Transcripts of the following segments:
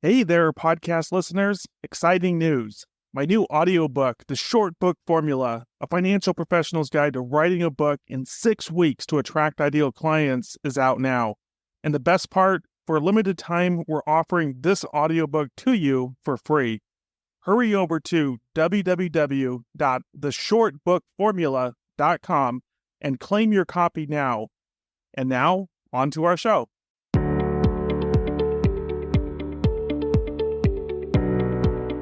Hey there, podcast listeners. Exciting news. My new audiobook, The Short Book Formula, A Financial Professional's Guide to Writing a Book in 6 Weeks to Attract Ideal Clients, is out now. And the best part, for a limited time, we're offering this audiobook to you for free. Hurry over to www.theshortbookformula.com and claim your copy now. And now, on to our show.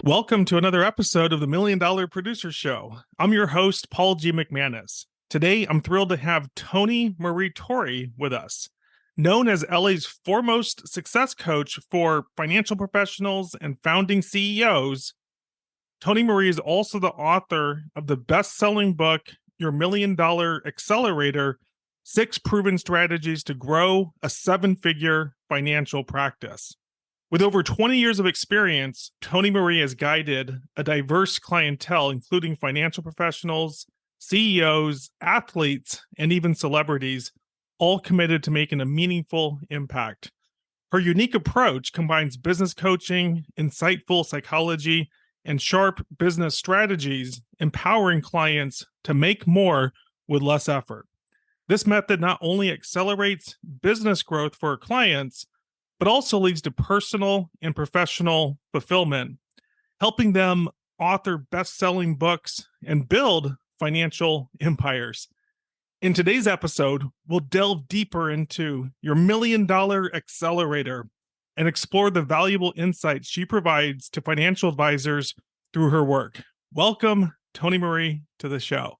Welcome to another episode of the $1 Million Producer Show. I'm your host, Paul G. McManus. Today, I'm thrilled to have Tony Maree Torrey with us. Known as LA's foremost success coach for financial professionals and founding CEOs, Tony Maree is also the author of the best-selling book, Your $1 Million Accelerator, 6 Proven Strategies to Grow a 7-Figure Financial Practice. With over 20 years of experience, Tony Maree has guided a diverse clientele, including financial professionals, CEOs, athletes, and even celebrities, all committed to making a meaningful impact. Her unique approach combines business coaching, insightful psychology, and sharp business strategies, empowering clients to make more with less effort. This method not only accelerates business growth for her clients, but also leads to personal and professional fulfillment, helping them author best-selling books and build financial empires. In today's episode, we'll delve deeper into your $1 Million Accelerator and explore the valuable insights she provides to financial advisors through her work. Welcome, Tony Maree, to the show.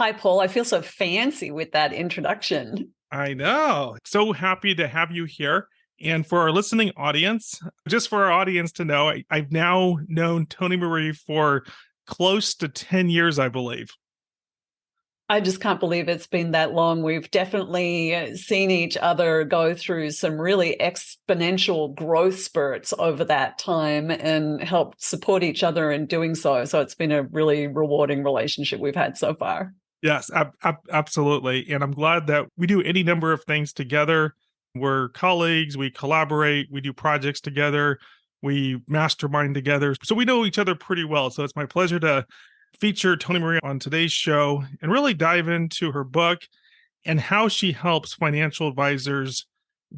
Hi, Paul. I feel so fancy with that introduction. I know. So happy to have you here. And for our listening audience, just for our audience to know, I've now known Tony Maree for close to 10 years, I believe. I just can't believe it's been that long. We've definitely seen each other go through some really exponential growth spurts over that time and helped support each other in doing so. So it's been a really rewarding relationship we've had so far. Yes, absolutely. And I'm glad that we do any number of things together. We're colleagues, we collaborate, we do projects together, we mastermind together. So we know each other pretty well. So it's my pleasure to feature Tony Maree on today's show and really dive into her book and how she helps financial advisors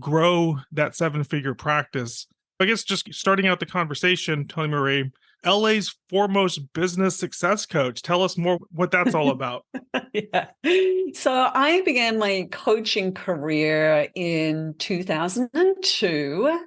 grow that 7-figure practice. I guess just starting out the conversation, Tony Maree, LA's foremost business success coach. Tell us more what that's all about. Yeah. So I began my coaching career in 2002.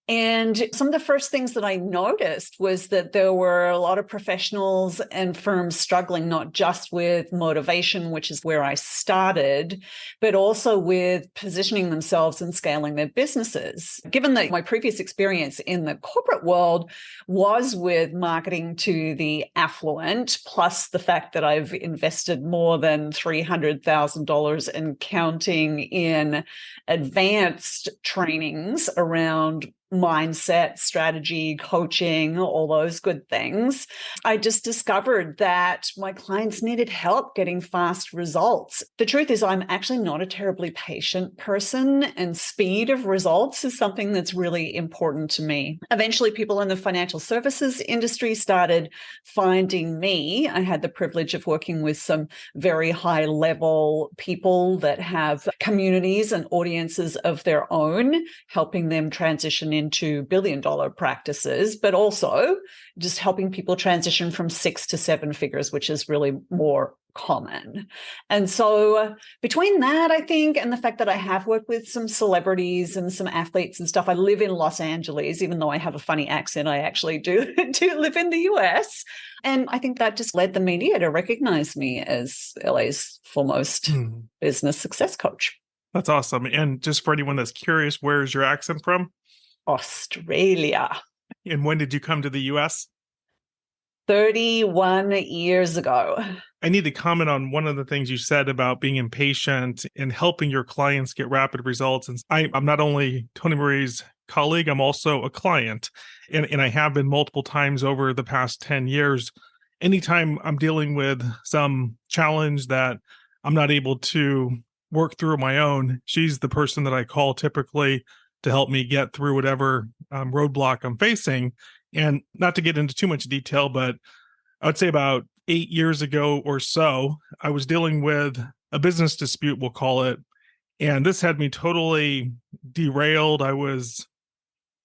And some of the first things that I noticed was that there were a lot of professionals and firms struggling not just with motivation, which is where I started, but also with positioning themselves and scaling their businesses. Given that my previous experience in the corporate world was with marketing to the affluent, plus the fact that I've invested more than $300,000 and counting in advanced trainings around mindset, strategy, coaching, all those good things. I just discovered that my clients needed help getting fast results. The truth is, I'm actually not a terribly patient person, and speed of results is something that's really important to me. Eventually, people in the financial services industry started finding me. I had the privilege of working with some very high-level people that have communities and audiences of their own, helping them transition into billion-dollar practices, but also just helping people transition from 6 to 7 figures, which is really more common. And so between that, I think, and the fact that I have worked with some celebrities and some athletes and stuff, I live in Los Angeles, even though I have a funny accent, I actually do live in the US. And I think that just led the media to recognize me as LA's foremost business success coach. That's awesome. And just for anyone that's curious, where is your accent from? Australia. And when did you come to the US? 31 years ago. I need to comment on one of the things you said about being impatient and helping your clients get rapid results. And I'm not only Tony Maree's colleague, I'm also a client. And I have been multiple times over the past 10 years. Anytime I'm dealing with some challenge that I'm not able to work through on my own, she's the person that I call typically to help me get through whatever roadblock I'm facing. And not to get into too much detail, but I would say about 8 years ago or so, I was dealing with a business dispute, we'll call it. And this had me totally derailed. I was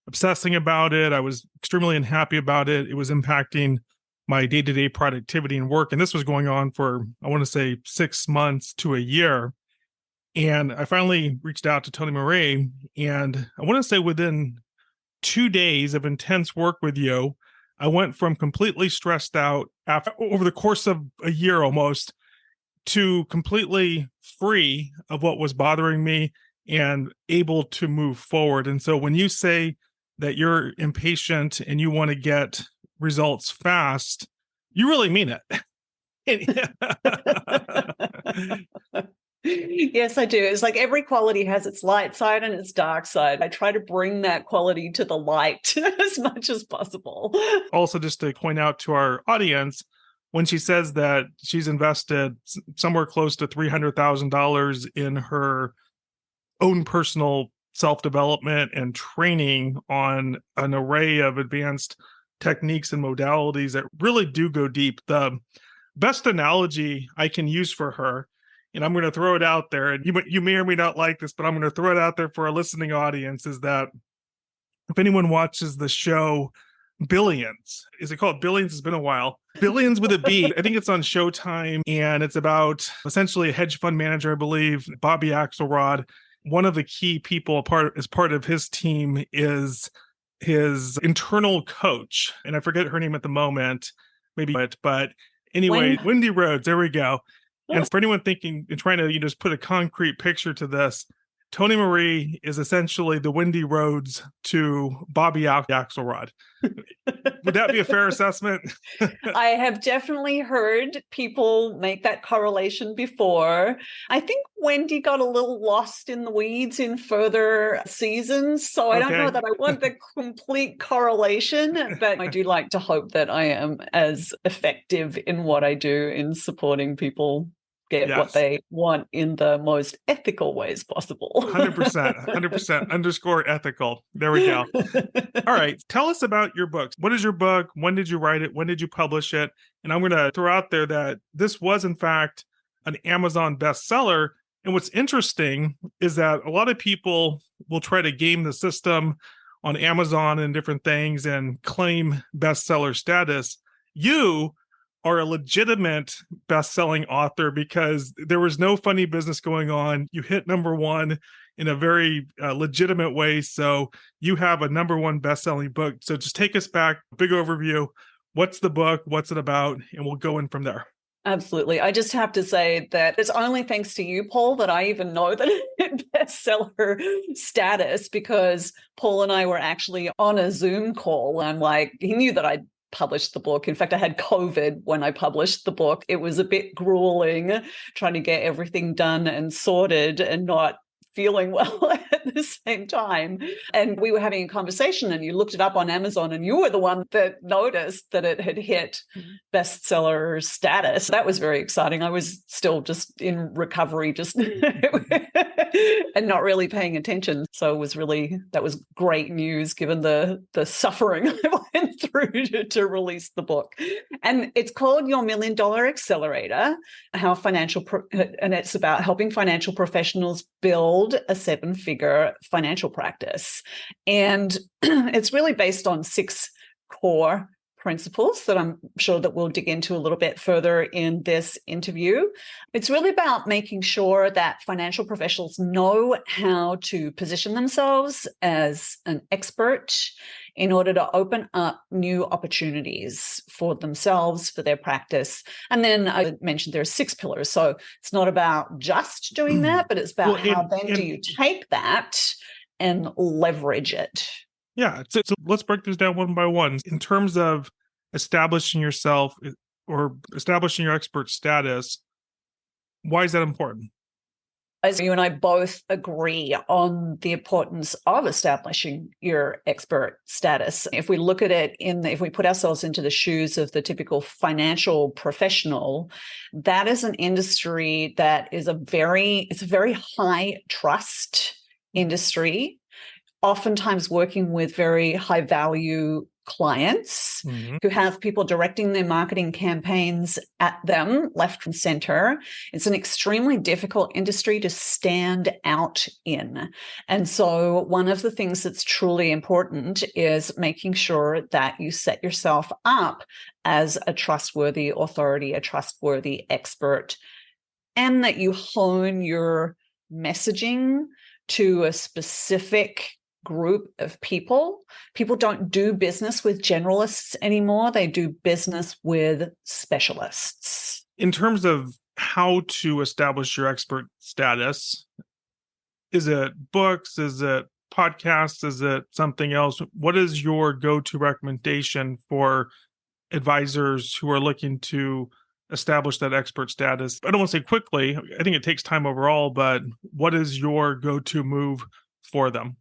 obsessing about it. I was extremely unhappy about it. It was impacting my day-to-day productivity and work. And this was going on for, I want to say, 6 months to a year. And I finally reached out to Tony Maree. And I want to say within 2 days of intense work with you, I went from completely stressed out over the course of a year almost to completely free of what was bothering me and able to move forward. And so when you say that you're impatient and you want to get results fast, you really mean it. Yes, I do. It's like every quality has its light side and its dark side. I try to bring that quality to the light as much as possible. Also, just to point out to our audience, when she says that she's invested somewhere close to $300,000 in her own personal self-development and training on an array of advanced techniques and modalities that really do go deep. The best analogy I can use for her, and I'm going to throw it out there, and you may or may not like this, but I'm going to throw it out there for our listening audience, is that if anyone watches the show Billions, is it called Billions? It's been a while. Billions with a B. I think it's on Showtime, and it's about essentially a hedge fund manager, I believe, Bobby Axelrod. One of the key people as part of his team is his internal coach, and I forget her name at the moment, but anyway, Wendy Rhodes, there we go. And for anyone thinking and trying to just put a concrete picture to this, Tony Maree is essentially the Wendy Rhodes to Bobby Axelrod. Would that be a fair assessment? I have definitely heard people make that correlation before. I think Wendy got a little lost in the weeds in further seasons, so I don't know that I want the complete correlation, but I do like to hope that I am as effective in what I do in supporting people get what they want in the most ethical ways possible. 100% underscore ethical. There we go. All right. Tell us about your books. What is your book? When did you write it? When did you publish it? And I'm going to throw out there that this was, in fact, an Amazon bestseller. And what's interesting is that a lot of people will try to game the system on Amazon and different things and claim bestseller status. You are a legitimate best-selling author because there was no funny business going on. You hit number one in a very legitimate way. So you have a number one best-selling book. So just take us back, big overview. What's the book? What's it about? And we'll go in from there. Absolutely. I just have to say that it's only thanks to you, Paul, that I even know that it's bestseller status, because Paul and I were actually on a Zoom call. I'm like, he knew that I'd published the book. In fact, I had COVID when I published the book. It was a bit grueling trying to get everything done and sorted and not feeling well at the same time. And we were having a conversation and you looked it up on Amazon and you were the one that noticed that it had hit bestseller status. That was very exciting. I was still just in recovery, just and not really paying attention. So that was great news given the suffering I went through to release the book. And it's called Your $1 Million Accelerator, and it's about helping financial professionals build a 7-figure financial practice. And it's really based on 6 core principles that I'm sure that we'll dig into a little bit further in this interview. It's really about making sure that financial professionals know how to position themselves as an expert in order to open up new opportunities for themselves, for their practice. And then I mentioned there are 6 pillars. So it's not about just doing that, but it's about do you take that and leverage it? Yeah. So let's break this down one by one. In terms of establishing yourself or establishing your expert status, why is that important? As you and I both agree on the importance of establishing your expert status. If we look at it if we put ourselves into the shoes of the typical financial professional, that is an industry that is it's a very high trust industry. oftentimes working with very high value clients who have people directing their marketing campaigns at them left and center. It's an extremely difficult industry to stand out in. And so one of the things that's truly important is making sure that you set yourself up as a trustworthy authority, a trustworthy expert, and that you hone your messaging to a specific group of people. People don't do business with generalists anymore. They do business with specialists. In terms of how to establish your expert status, is it books? Is it podcasts? Is it something else? What is your go-to recommendation for advisors who are looking to establish that expert status? I don't want to say quickly. I think it takes time overall, but what is your go-to move for them?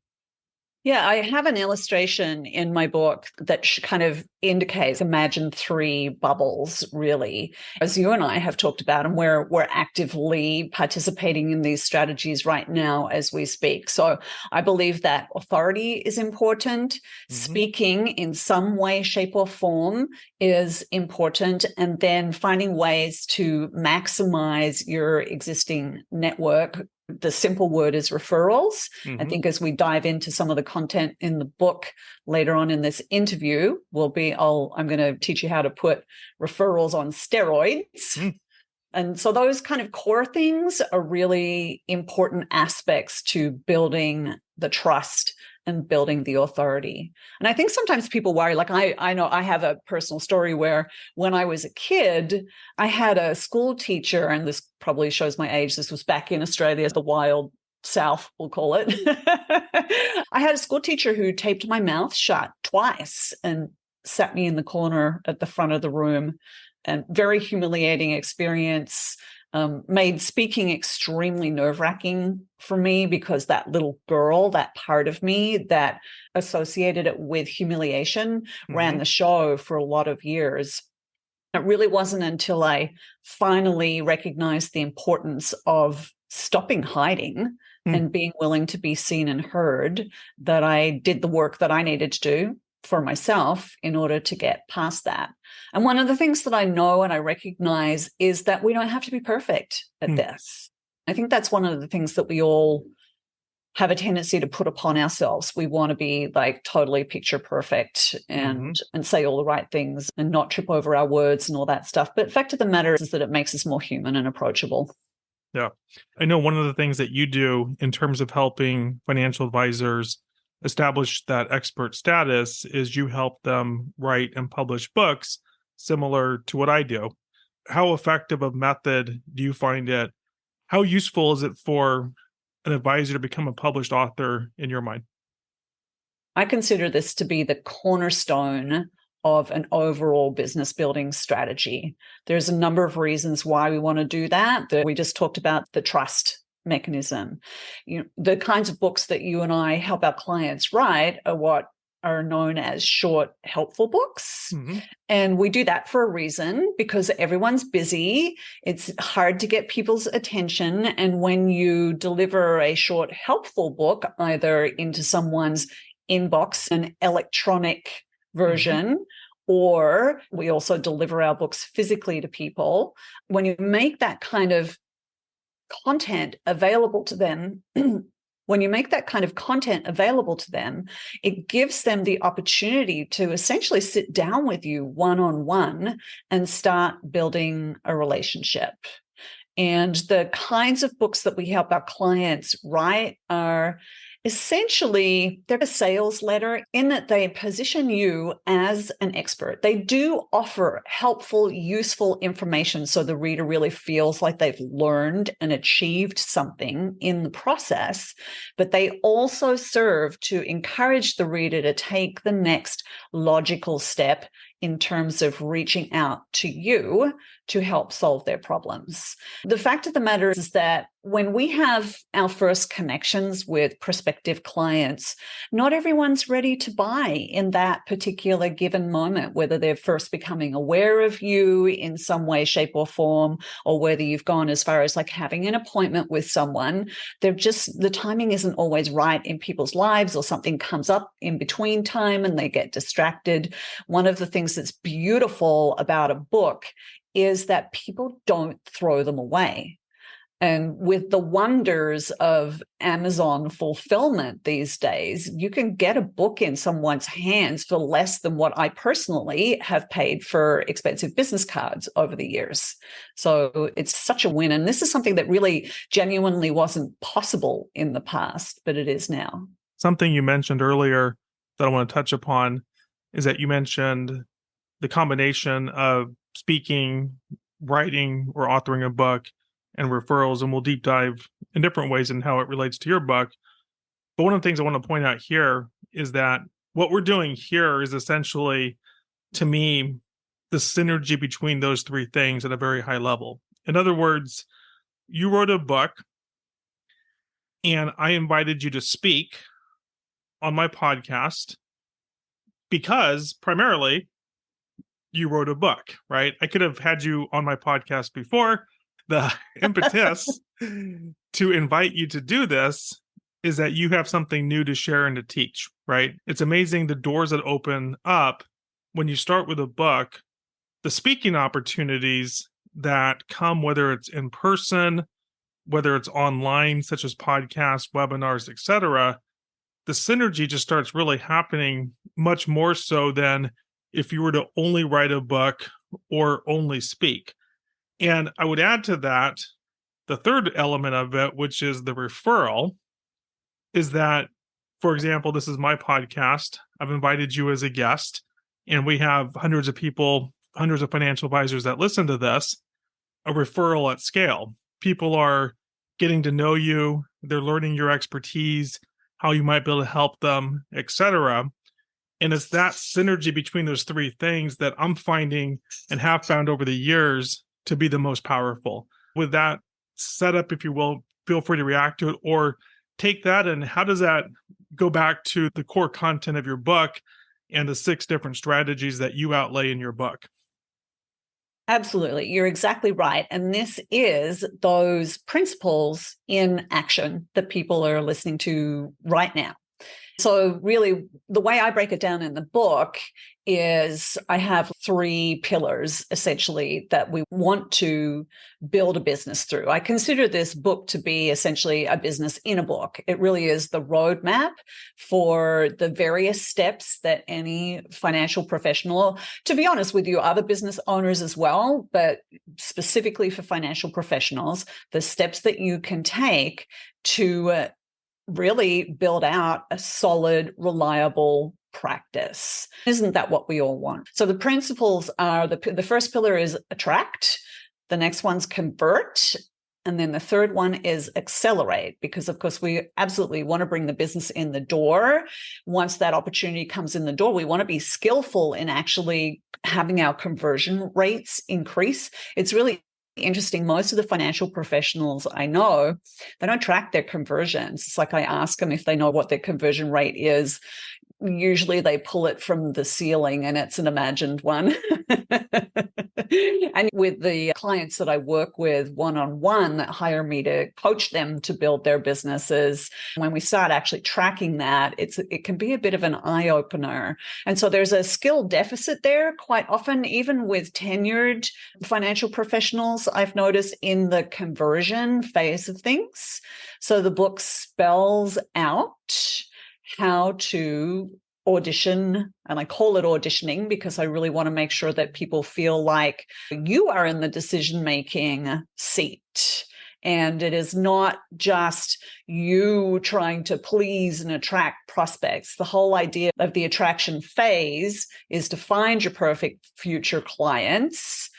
Yeah, I have an illustration in my book that kind of indicates, imagine three bubbles, really, as you and I have talked about, and we're actively participating in these strategies right now as we speak. So I believe that authority is important. Speaking in some way, shape, or form is important. And then finding ways to maximize your existing network. The simple word is referrals. I think as we dive into some of the content in the book later on in this interview, I'm going to teach you how to put referrals on steroids. And so those kind of core things are really important aspects to building the trust and building the authority. And I think sometimes people worry, like I know I have a personal story where when I was a kid, I had a school teacher, and this probably shows my age. This was back in Australia, the wild South, we'll call it. I had a school teacher who taped my mouth shut twice and sat me in the corner at the front of the room, and very humiliating experience. Made speaking extremely nerve-wracking for me because that little girl, that part of me that associated it with humiliation, ran the show for a lot of years. It really wasn't until I finally recognized the importance of stopping hiding and being willing to be seen and heard that I did the work that I needed to do for myself in order to get past that. And one of the things that I know and I recognize is that we don't have to be perfect at this. I think that's one of the things that we all have a tendency to put upon ourselves. We want to be like totally picture perfect and say all the right things and not trip over our words and all that stuff. But the fact of the matter is that it makes us more human and approachable. Yeah. I know one of the things that you do in terms of helping financial advisors establish that expert status is you help them write and publish books similar to what I do. How effective a method do you find it? How useful is it for an advisor to become a published author in your mind? I consider this to be the cornerstone of an overall business building strategy. There's a number of reasons why we want to do that. We just talked about the trust mechanism. The kinds of books that you and I help our clients write are what are known as short, helpful books. And we do that for a reason, because everyone's busy. It's hard to get people's attention. And when you deliver a short, helpful book, either into someone's inbox, an electronic version, or we also deliver our books physically to people, when you make that kind of content available to them, it gives them the opportunity to essentially sit down with you one-on-one and start building a relationship. And the kinds of books that we help our clients write are essentially, they're a sales letter in that they position you as an expert. They do offer helpful, useful information so the reader really feels like they've learned and achieved something in the process, but they also serve to encourage the reader to take the next logical step in terms of reaching out to you to help solve their problems. The fact of the matter is that when we have our first connections with prospective clients, not everyone's ready to buy in that particular given moment, whether they're first becoming aware of you in some way, shape, or form, or whether you've gone as far as like having an appointment with someone. The timing isn't always right in people's lives, or something comes up in between time and they get distracted. One of the things that's beautiful about a book is that people don't throw them away. And with the wonders of Amazon fulfillment these days, you can get a book in someone's hands for less than what I personally have paid for expensive business cards over the years. So it's such a win. And this is something that really genuinely wasn't possible in the past, but it is now. Something you mentioned earlier that I want to touch upon is that you mentioned the combination of speaking, writing, or authoring a book and referrals, and we'll deep dive in different ways in how it relates to your book. But one of the things I want to point out here is that what we're doing here is essentially, to me, the synergy between those three things at a very high level. In other words, you wrote a book and I invited you to speak on my podcast because primarily you wrote a book, right? I could have had you on my podcast before. The impetus to invite you to do this is that you have something new to share and to teach, right? It's amazing the doors that open up when you start with a book, the speaking opportunities that come, whether it's in person, whether it's online, such as podcasts, webinars, etc. The synergy just starts really happening much more so than if you were to only write a book or only speak. And I would add to that, the third element of it, which is the referral, is that, for example, this is my podcast. I've invited you as a guest, and we have hundreds of people, hundreds of financial advisors that listen to this, a referral at scale. People are getting to know you, they're learning your expertise, how you might be able to help them, etc. And it's that synergy between those three things that I'm finding and have found over the years to be the most powerful. With that setup, if you will, feel free to react to it or take that. And how does that go back to the core content of your book and the 6 different strategies that you outlay in your book? Absolutely. You're exactly right. And this is those principles in action that people are listening to right now. So really, the way I break it down in the book is I have 3 pillars, essentially, that we want to build a business through. I consider this book to be essentially a business in a book. It really is the roadmap for the various steps that any financial professional, to be honest with you, other business owners as well, but specifically for financial professionals, the steps that you can take to really build out a solid, reliable practice. Isn't that what we all want? So the principles are, the first pillar is attract, the next one's convert, and then the third one is accelerate, because of course we absolutely want to bring the business in the door. Once that opportunity comes in the door, we want to be skillful in actually having our conversion rates increase. It's really interesting. Most of the financial professionals I know, they don't track their conversions. It's like I ask them if they know what their conversion rate is. Usually they pull it from the ceiling and it's an imagined one. And with the clients that I work with one-on-one that hire me to coach them to build their businesses, when we start actually tracking that, it can be a bit of an eye-opener. And so there's a skill deficit there quite often, even with tenured financial professionals, I've noticed in the conversion phase of things. So the book spells out how to audition, and I call it auditioning because I really want to make sure that people feel like you are in the decision-making seat. And it is not just you trying to please and attract prospects. The whole idea of the attraction phase is to find your perfect future clients,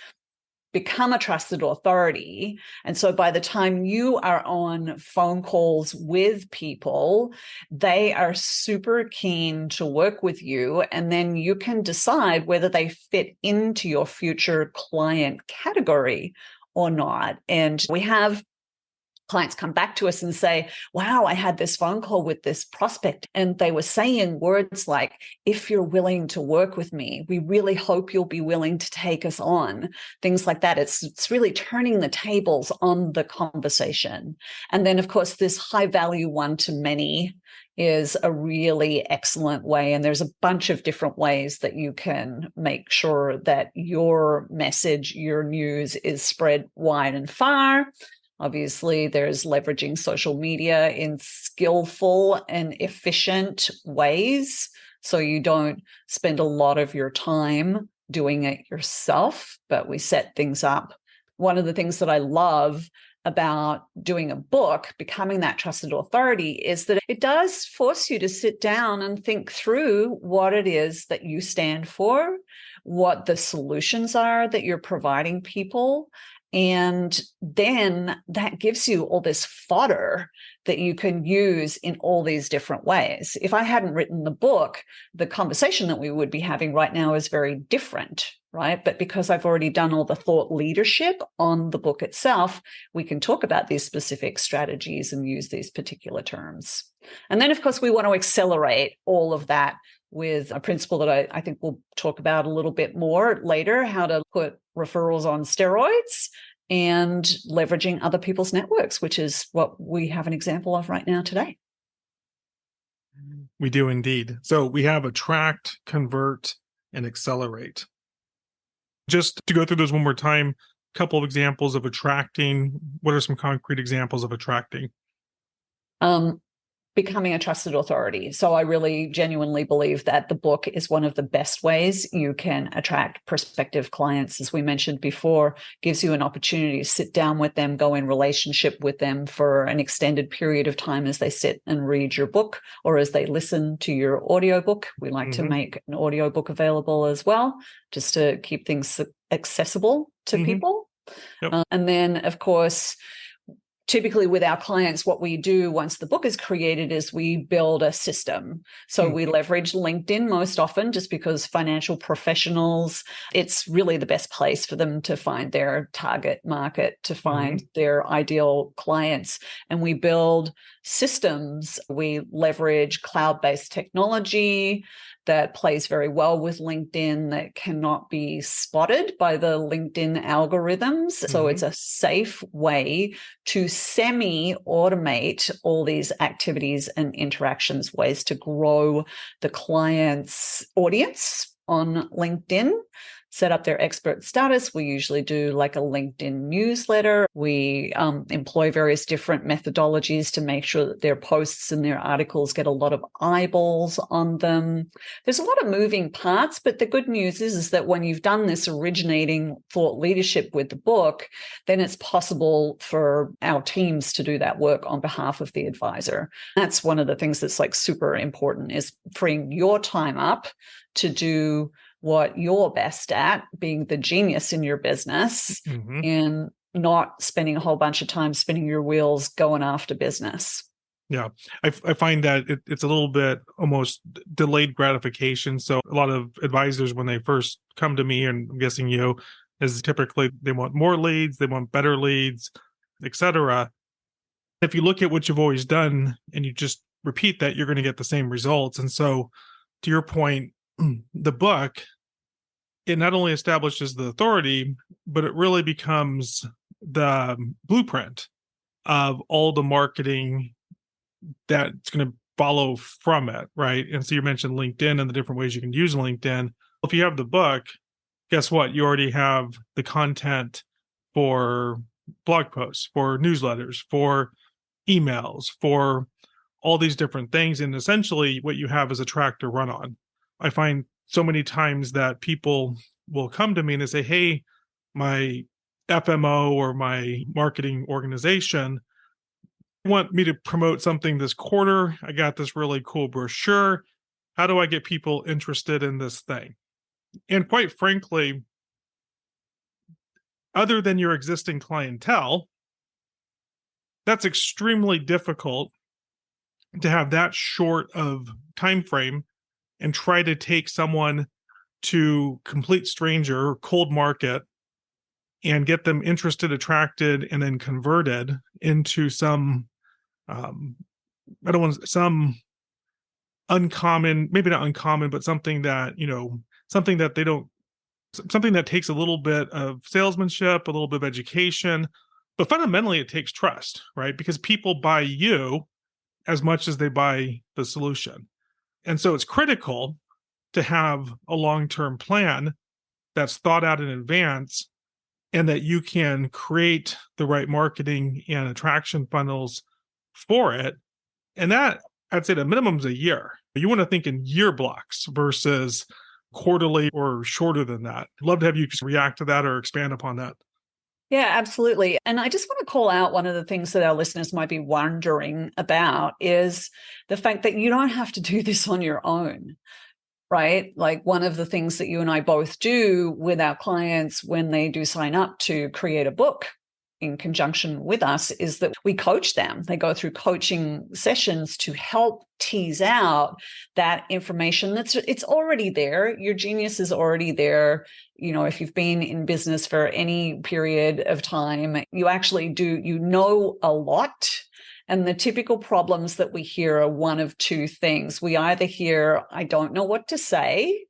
become a trusted authority. And so by the time you are on phone calls with people, they are super keen to work with you. And then you can decide whether they fit into your future client category or not. And we have clients come back to us and say, wow, I had this phone call with this prospect, and they were saying words like, if you're willing to work with me, we really hope you'll be willing to take us on, things like that. It's really turning the tables on the conversation. And then, of course, this high value one-to-many is a really excellent way. And there's a bunch of different ways that you can make sure that your message, your news is spread wide and far. Obviously, there's leveraging social media in skillful and efficient ways, so you don't spend a lot of your time doing it yourself, but we set things up. One of the things that I love about doing a book, becoming that trusted authority, is that it does force you to sit down and think through what it is that you stand for, what the solutions are that you're providing people. And then that gives you all this fodder that you can use in all these different ways. If I hadn't written the book, the conversation that we would be having right now is very different, right? But because I've already done all the thought leadership on the book itself, we can talk about these specific strategies and use these particular terms. And then, of course, we want to accelerate all of that with a principle that I think we'll talk about a little bit more later, how to put referrals on steroids and leveraging other people's networks, which is what we have an example of right now today. We do indeed. So we have attract, convert, and accelerate. Just to go through those one more time, a couple of examples of attracting. What are some concrete examples of attracting? Becoming a trusted authority. So I really genuinely believe that the book is one of the best ways you can attract prospective clients. As we mentioned before, gives you an opportunity to sit down with them, go in relationship with them for an extended period of time as they sit and read your book or as they listen to your audiobook. We like to make an audiobook available as well, just to keep things accessible to people. Yep. And then, of course, typically with our clients, what we do once the book is created is we build a system. So we leverage LinkedIn most often, just because financial professionals, it's really the best place for them to find their target market, to find their ideal clients. And we build systems. We leverage cloud-based technology that plays very well with LinkedIn, that cannot be spotted by the LinkedIn algorithms. So it's a safe way to semi-automate all these activities and interactions, ways to grow the client's audience on LinkedIn, set up their expert status. We usually do like a LinkedIn newsletter. We employ various different methodologies to make sure that their posts and their articles get a lot of eyeballs on them. There's a lot of moving parts, but the good news is that when you've done this originating thought leadership with the book, then it's possible for our teams to do that work on behalf of the advisor. That's one of the things that's like super important, is freeing your time up to do what you're best at, being the genius in your business, and not spending a whole bunch of time spinning your wheels going after business. Yeah, I find that it's a little bit almost delayed gratification. So a lot of advisors, when they first come to me, and I'm guessing you, is typically they want more leads, they want better leads, etc. If you look at what you've always done and you just repeat that, you're going to get the same results. And so, to your point, the book, it not only establishes the authority, but it really becomes the blueprint of all the marketing that's going to follow from it, right? And so you mentioned LinkedIn and the different ways you can use LinkedIn. If you have the book, guess what? You already have the content for blog posts, for newsletters, for emails, for all these different things. And essentially what you have is a track to run on. I find so many times that people will come to me and they say, hey, my FMO or my marketing organization want me to promote something this quarter. I got this really cool brochure. How do I get people interested in this thing? And quite frankly, other than your existing clientele, that's extremely difficult to have that short of time frame and try to take someone to complete stranger, cold market, and get them interested, attracted, and then converted into some I don't want some uncommon, maybe not uncommon, but something that, something that they don't, something that takes a little bit of salesmanship, a little bit of education, but fundamentally it takes trust, right? Because people buy you as much as they buy the solution. And so it's critical to have a long-term plan that's thought out in advance and that you can create the right marketing and attraction funnels for it. And that, I'd say the minimum is a year. You want to think in year blocks versus quarterly or shorter than that. I'd love to have you react to that or expand upon that. Yeah, absolutely. And I just want to call out one of the things that our listeners might be wondering about is the fact that you don't have to do this on your own, right? Like one of the things that you and I both do with our clients when they do sign up to create a book in conjunction with us is that we coach them. They go through coaching sessions to help tease out that information it's already there. Your genius is already there. If you've been in business for any period of time, you actually do, a lot. And the typical problems that we hear are one of two things. We either hear, I don't know what to say,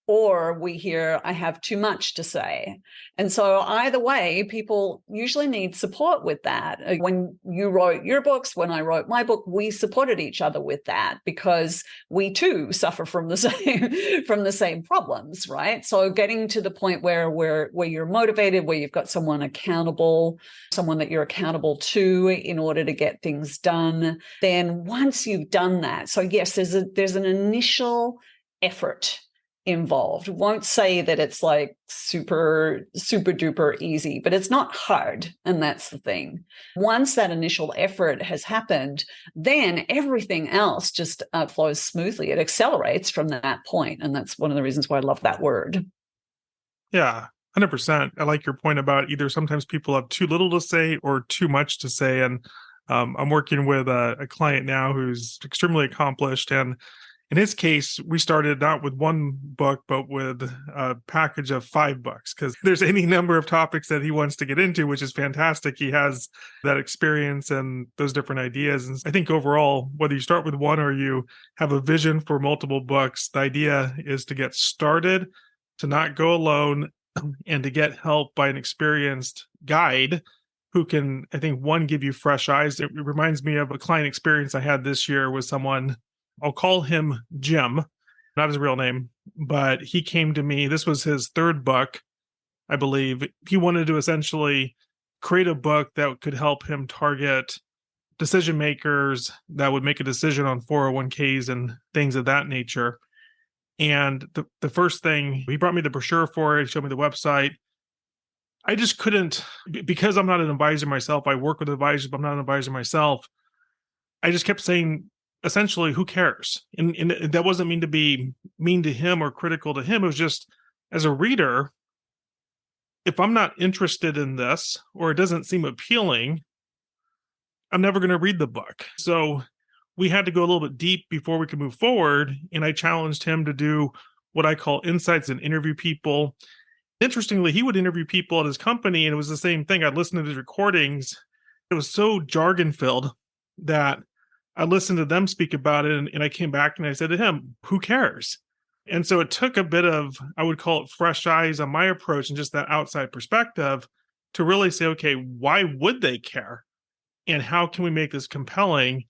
or we hear, I have too much to say. And so either way, people usually need support with that. When you wrote your books, when I wrote my book, we supported each other with that because we too suffer from the same problems, right? So getting to the point where you're motivated, where you've got someone accountable, someone that you're accountable to in order to get things done. Then once you've done that, so yes, there's an initial effort involved. Won't say that it's like super, super duper easy, but it's not hard. And that's the thing. Once that initial effort has happened, then everything else just flows smoothly. It accelerates from that point. And that's one of the reasons why I love that word. Yeah, 100%. I like your point about either sometimes people have too little to say or too much to say. And I'm working with a client now who's extremely accomplished. And in his case, we started not with one book, but with a package of 5 books, because there's any number of topics that he wants to get into, which is fantastic. He has that experience and those different ideas. And I think overall, whether you start with one or you have a vision for multiple books, the idea is to get started, to not go alone, and to get help by an experienced guide who can, I think, one, give you fresh eyes. It reminds me of a client experience I had this year with someone. I'll call him Jim, not his real name, but he came to me. This was his 3rd book, I believe. He wanted to essentially create a book that could help him target decision makers that would make a decision on 401ks and things of that nature. And the first thing, he brought me the brochure for it, he showed me the website. I just couldn't, because I'm not an advisor myself. I work with advisors, but I'm not an advisor myself. I just kept saying, essentially, who cares? And that wasn't mean to be mean to him or critical to him. It was just, as a reader, if I'm not interested in this or it doesn't seem appealing, I'm never going to read the book. So we had to go a little bit deep before we could move forward. And I challenged him to do what I call insights and interview people. Interestingly, he would interview people at his company, and it was the same thing. I'd listen to his recordings. It was so jargon filled that I listened to them speak about it, and I came back and I said to him, who cares? And so it took a bit of, I would call it fresh eyes on my approach and just that outside perspective to really say, okay, why would they care? And how can we make this compelling?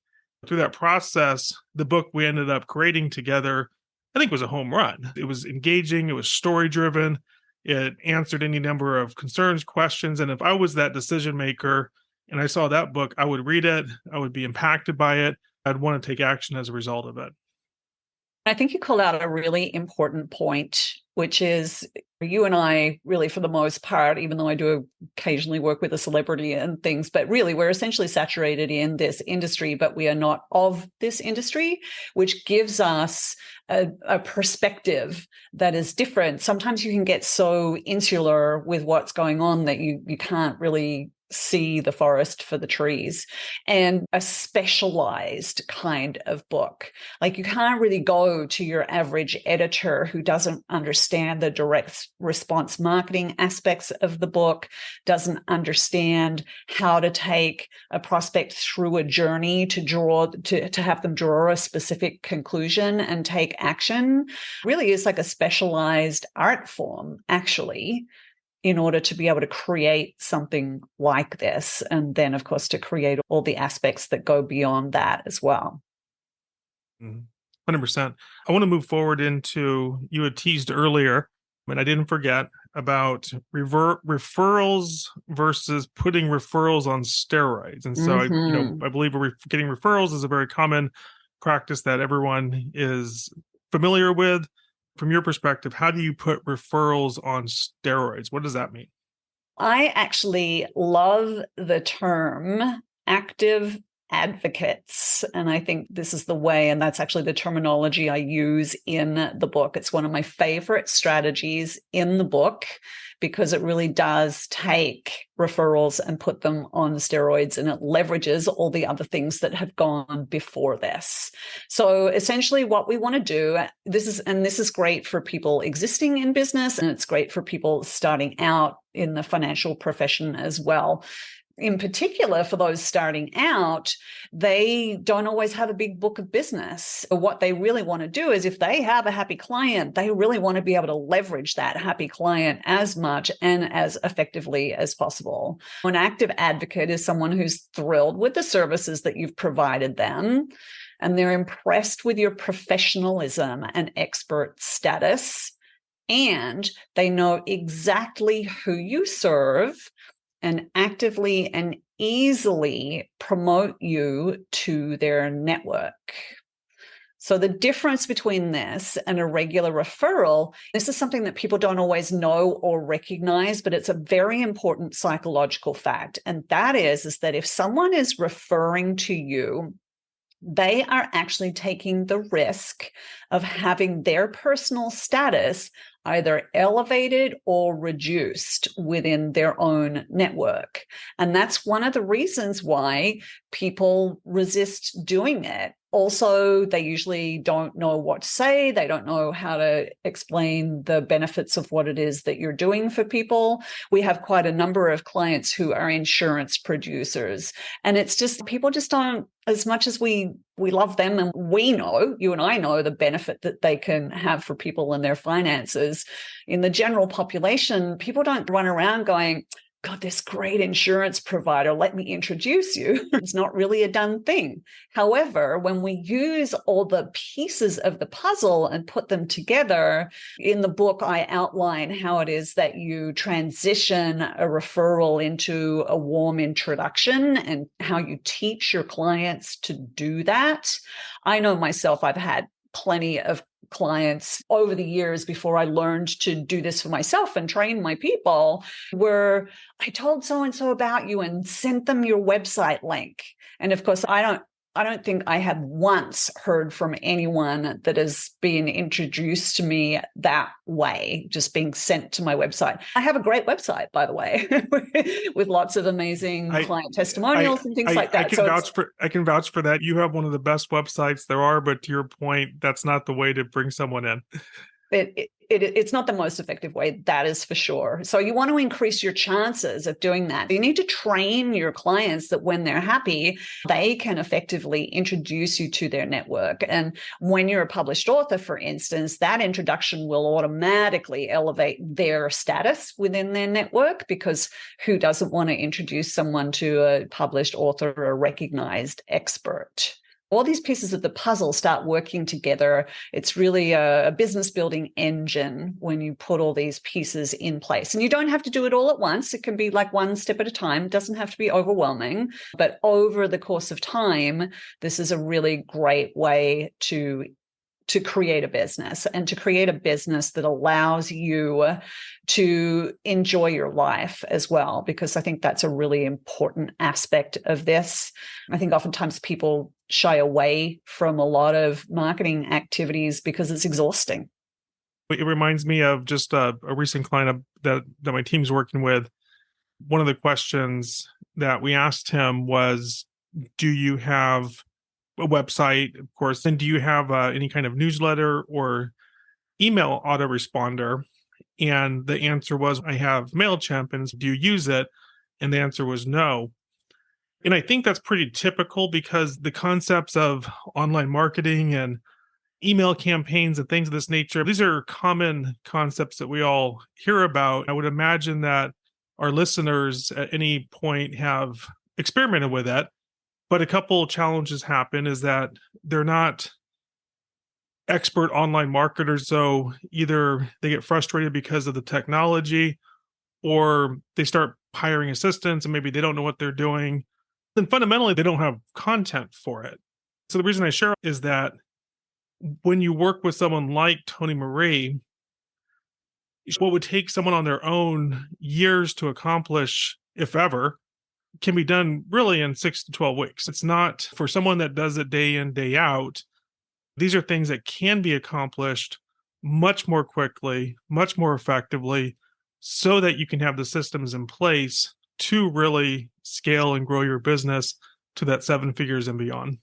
Through that process, the book we ended up creating together, I think was a home run. It was engaging. It was story driven. It answered any number of concerns, questions. And if I was that decision maker and I saw that book, I would read it. I would be impacted by it. I'd want to take action as a result of it. I think you call out a really important point, which is You and I really, for the most part, even though I do occasionally work with a celebrity and things, but really we're essentially saturated in this industry, but we are not of this industry, which gives us a perspective that is different. Sometimes you can get so insular with what's going on that you can't really see the forest for the trees. And a specialized kind of book. Like, you can't really go to your average editor who doesn't understand the direct response marketing aspects of the book, doesn't understand how to take a prospect through a journey to have them draw a specific conclusion and take action. Really is like a specialized art form, actually, in order to be able to create something like this. And then, of course, to create all the aspects that go beyond that as well. 100%. I want to move forward into, you had teased earlier, and I didn't forget, about referrals versus putting referrals on steroids. And so I believe getting referrals is a very common practice that everyone is familiar with. From your perspective, how do you put referrals on steroids? What does that mean? I actually love the term active advocates. And I think this is the way, and that's actually the terminology I use in the book. It's one of my favorite strategies in the book, because it really does take referrals and put them on steroids, and it leverages all the other things that have gone before this. So essentially what we want to do, this is great for people existing in business, and it's great for people starting out in the financial profession as well. In particular, for those starting out, they don't always have a big book of business. What they really want to do is, if they have a happy client, they really want to be able to leverage that happy client as much and as effectively as possible. An active advocate is someone who's thrilled with the services that you've provided them, and they're impressed with your professionalism and expert status, and they know exactly who you serve and actively and easily promote you to their network. So the difference between this and a regular referral, this is something that people don't always know or recognize, but it's a very important psychological fact. And that is that if someone is referring to you, they are actually taking the risk of having their personal status either elevated or reduced within their own network. And that's one of the reasons why people resist doing it. Also, they usually don't know what to say. They don't know how to explain the benefits of what it is that you're doing for people. We have quite a number of clients who are insurance producers. And it's just, people just don't, as much as we love them, and we know, you and I know, the benefit that they can have for people and their finances, in the general population, people don't run around going, God, this great insurance provider, let me introduce you. It's not really a done thing. However, when we use all the pieces of the puzzle and put them together, in the book, I outline how it is that you transition a referral into a warm introduction and how you teach your clients to do that. I know myself, I've had plenty of clients over the years before I learned to do this for myself and train my people, where I told so-and-so about you and sent them your website link. And of course, I don't think I have once heard from anyone that has been introduced to me that way, just being sent to my website. I have a great website, by the way, with lots of amazing client testimonials and things like that. I can vouch for that. You have one of the best websites there are, but to your point, that's not the way to bring someone in. It's not the most effective way, that is for sure. So you want to increase your chances of doing that. You need to train your clients that when they're happy, they can effectively introduce you to their network. And when you're a published author, for instance, that introduction will automatically elevate their status within their network, because who doesn't want to introduce someone to a published author or a recognized expert? All these pieces of the puzzle start working together. It's really a business building engine when you put all these pieces in place. And you don't have to do it all at once. It can be like one step at a time. It doesn't have to be overwhelming. But over the course of time, this is a really great way to to create a business and to create a business that allows you to enjoy your life as well, because I think that's a really important aspect of this. I think oftentimes people shy away from a lot of marketing activities because it's exhausting. It reminds me of just a recent client that my team's working with. One of the questions that we asked him was, do you have a website, of course, and do you have any kind of newsletter or email autoresponder? And the answer was, I have MailChimp, and do you use it? And the answer was no. And I think that's pretty typical because the concepts of online marketing and email campaigns and things of this nature, these are common concepts that we all hear about. I would imagine that our listeners at any point have experimented with it, but a couple of challenges happen is that they're not expert online marketers. So either they get frustrated because of the technology, or they start hiring assistants and maybe they don't know what they're doing. Then fundamentally, they don't have content for it. So the reason I share is that when you work with someone like Tony Maree, what would take someone on their own years to accomplish, if ever, can be done really in 6 to 12 weeks. It's not for someone that does it day in, day out. These are things that can be accomplished much more quickly, much more effectively, so that you can have the systems in place to really scale and grow your business to that 7 figures and beyond.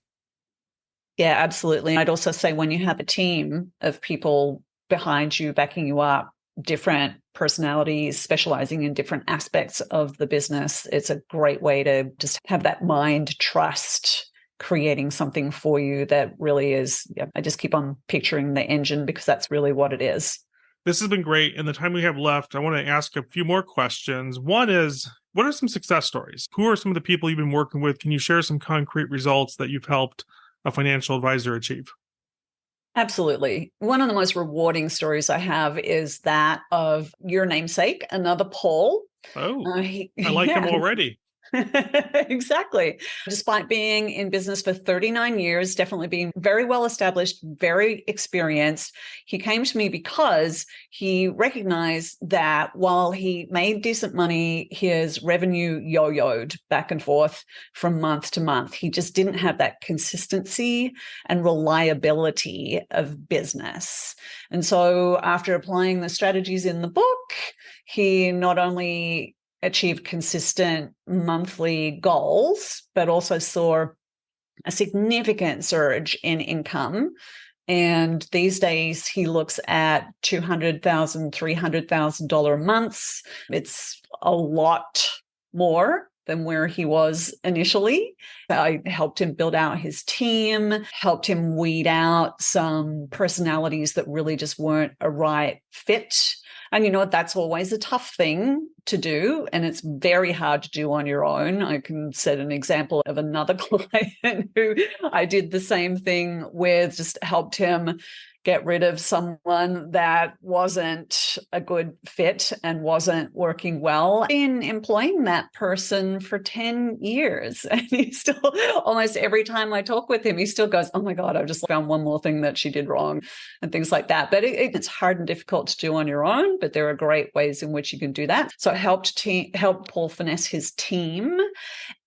Yeah, absolutely. I'd also say when you have a team of people behind you, backing you up, different personalities, specializing in different aspects of the business, it's a great way to just have that mind trust, creating something for you that really is, I just keep on picturing the engine because that's really what it is. This has been great. In the time we have left, I want to ask a few more questions. One is, what are some success stories? Who are some of the people you've been working with? Can you share some concrete results that you've helped a financial advisor achieve? Absolutely. One of the most rewarding stories I have is that of your namesake, another Paul. Oh, I like him already. Exactly. Despite being in business for 39 years, definitely being very well established, very experienced, he came to me because he recognized that while he made decent money, his revenue yo-yoed back and forth from month to month. He just didn't have that consistency and reliability of business. And so after applying the strategies in the book, he not only achieved consistent monthly goals, but also saw a significant surge in income. And these days he looks at $200,000, $300,000 months. It's a lot more than where he was initially. I helped him build out his team, helped him weed out some personalities that really just weren't a right fit. And you know what? That's always a tough thing to do. And it's very hard to do on your own. I can set an example of another client who I did the same thing with, just helped him get rid of someone that wasn't a good fit and wasn't working well. Been employing that person for 10 years. And he still, almost every time I talk with him, he still goes, oh my God, I've just found one more thing that she did wrong and things like that. But it's hard and difficult to do on your own, but there are great ways in which you can do that. So it helped Paul finesse his team.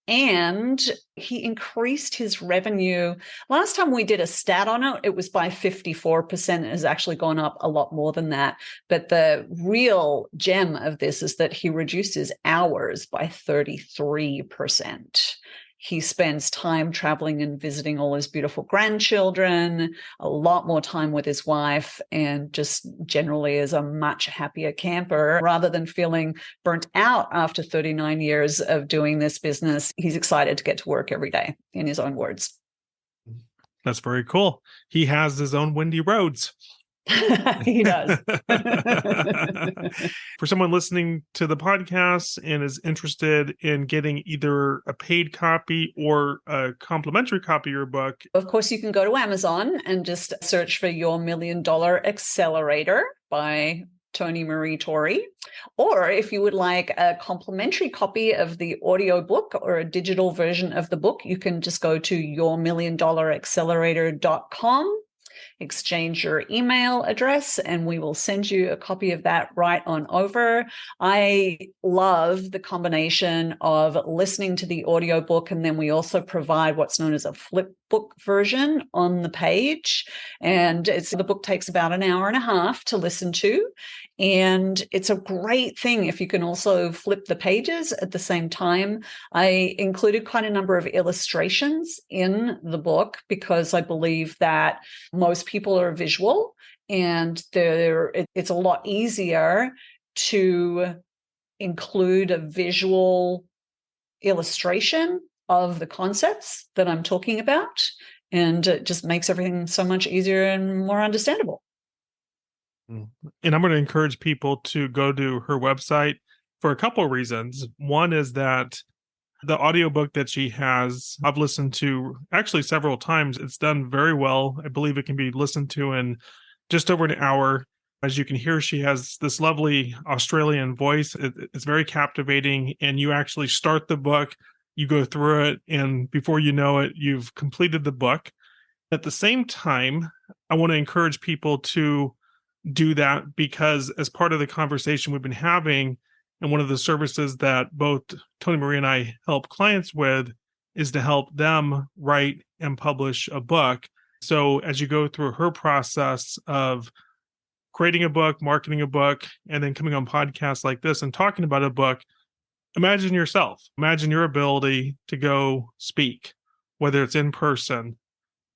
And he increased his revenue. Last time we did a stat on it, it was by 54%. It has actually gone up a lot more than that. But the real gem of this is that he reduced his hours by 33%. He spends time traveling and visiting all his beautiful grandchildren, a lot more time with his wife, and just generally is a much happier camper. Rather than feeling burnt out after 39 years of doing this business, he's excited to get to work every day, in his own words. That's very cool. He has his own windy roads. He does. For someone listening to the podcast and is interested in getting either a paid copy or a complimentary copy of your book, of course, you can go to Amazon and just search for Your $1 Million Accelerator by Tony Maree Torrey. Or if you would like a complimentary copy of the audio book or a digital version of the book, you can just go to yourmilliondollaraccelerator.com. exchange your email address, and we will send you a copy of that right on over. I love the combination of listening to the audiobook, and then we also provide what's known as a flip book version on the page. And the book takes about an hour and a half to listen to. And it's a great thing if you can also flip the pages at the same time. I included quite a number of illustrations in the book because I believe that most people are visual, and it's a lot easier to include a visual illustration of the concepts that I'm talking about. And it just makes everything so much easier and more understandable. And I'm going to encourage people to go to her website for a couple of reasons. One is that the audiobook that she has, I've listened to actually several times. It's done very well. I believe it can be listened to in just over an hour. As you can hear, she has this lovely Australian voice. It's very captivating. And you actually start the book, you go through it, and before you know it, you've completed the book. At the same time, I want to encourage people to do that because as part of the conversation we've been having, and one of the services that both Tony Maree and I help clients with is to help them write and publish a book. So as you go through her process of creating a book, marketing a book, and then coming on podcasts like this and talking about a book, imagine yourself. Imagine your ability to go speak, whether it's in person,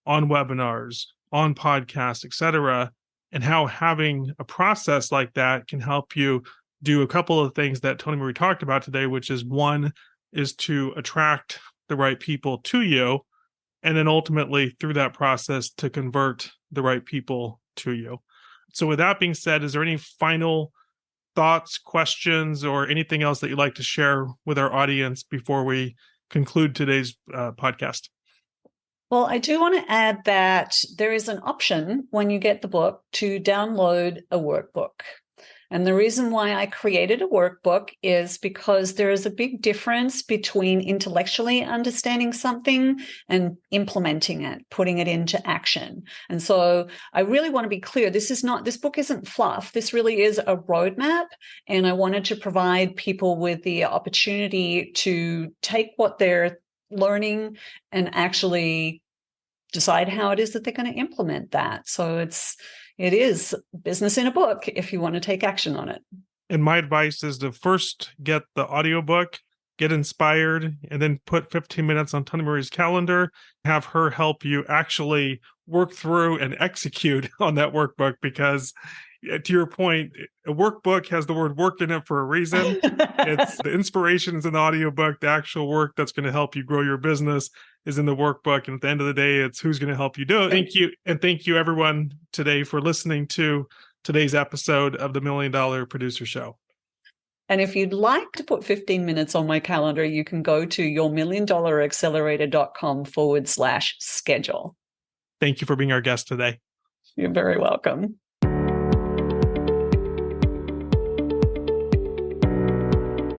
on webinars, on podcasts, etc., and how having a process like that can help you do a couple of things that Tony Maree talked about today, which is one is to attract the right people to you, and then ultimately through that process to convert the right people to you. So with that being said, is there any final thoughts, questions, or anything else that you'd like to share with our audience before we conclude today's podcast? Well, I do want to add that there is an option when you get the book to download a workbook. And the reason why I created a workbook is because there is a big difference between intellectually understanding something and implementing it, putting it into action. And so I really want to be clear, this book isn't fluff. This really is a roadmap. And I wanted to provide people with the opportunity to take what they're learning and actually decide how it is that they're going to implement that. So it is business in a book if you want to take action on it. And my advice is to first get the audiobook, get inspired, and then put 15 minutes on Tony Maree's calendar, have her help you actually work through and execute on that workbook. Because to your point, a workbook has the word work in it for a reason. It's the inspiration is in the audiobook. The actual work that's going to help you grow your business is in the workbook. And at the end of the day, it's who's going to help you do it. Thank you. And thank you everyone today for listening to today's episode of the $1 Million Producer Show. And if you'd like to put 15 minutes on my calendar, you can go to yourmilliondollaraccelerator.com/schedule. Thank you for being our guest today. You're very welcome.